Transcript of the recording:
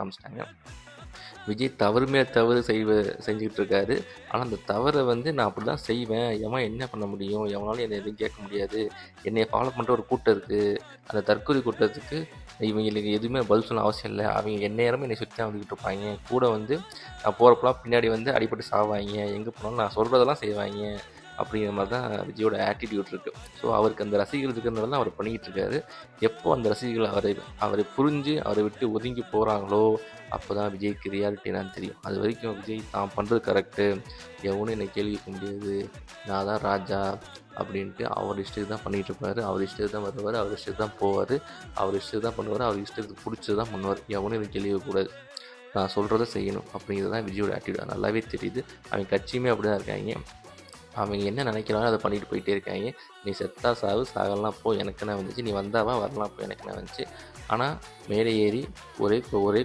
காமிச்சிட்டாங்க. விஜய் தவறு மேல தவறு செஞ்சுக்கிட்டு இருக்காரு. ஆனா, அந்த தவற வந்து நான் அப்படிதான் செய்வேன். எவன் என்ன பண்ண முடியும்? எவனாலும் என்னை எதுவும் கேட்க முடியாது. என்னைய ஃபாலோ பண்ற ஒரு கூட்டம் இருக்கு. அந்த தற்கொலை கூட்டத்துக்கு இவங்களுக்கு எதுவுமே பதில் சொல்ல அவசியம் இல்ல. அவைங்க எந்நேரமும் என்னை சுத்தி தான் வந்துகிட்டு இருப்பாய்ங்க. கூட வந்து நான் போறப்பலாம் பின்னாடி வந்து அடிபட்டு சாவாய்ங்க. எங்க போனாலும் நான் சொல்றதெல்லாம் செய்வாய்ங்க. அப்படிங்கிற மாரி தான் விஜயோட ஆட்டிட்யூட் இருக்கு. ஸோ, அவருக்கு அந்த ரசிகர்கள் இருக்கிறதுனால தான் அவர் பண்ணிக்கிட்டு இருக்காரு. எப்போ அந்த ரசிகர்கள் அவரை புரிஞ்சு அவரை விட்டு ஒதுங்கி போறாங்களோ, அப்பதான் விஜய்க்கு ரியாலிட்டி என்னன்னு தெரியும். அதுவரைக்கும் விஜய் தான் பண்றது கரெக்ட்டு. எவனும் என்னை கேள்வி கேட்க முடியாது. நான் தான் ராஜா அப்படின்ட்டு அவர் இஷ்டத்துக்கு தான் பண்ணிட்டு இருப்பாரு. அவர் இஷ்டத்துக்கு தான் வருவாரு. அவர் இஷ்டத்துக்கு தான் போவாரு. அவர் இஷ்டத்துக்கு தான் பண்ணுவாரு. அவர் இஷ்டத்துக்கு புடிச்சது தான் பண்ணுவாரு. எவனும் எதுவும் கேள்வி கேட்கக்கூடாது. நான் சொல்றத செய்யணும் அப்படிங்கிறது தான் விஜயோட ஆட்டிட்யூட். நல்லாவே தெரியுது. அவங்க கட்சியுமே அப்படிதான் இருக்காய்ங்க. அவங்க என்ன நினைக்கிறாங்களோ அதை பண்ணிட்டு போயிட்டே இருக்காய்ங்க. நீ செத்தா சாவு, சாகலாம் போ, எனக்கு என்ன வந்துச்சு. நீ வந்தா வா, வரலாம் போ, எனக்கு என்ன வந்துச்சு. ஆனா மேடை ஏறி ஒரே கொள்கை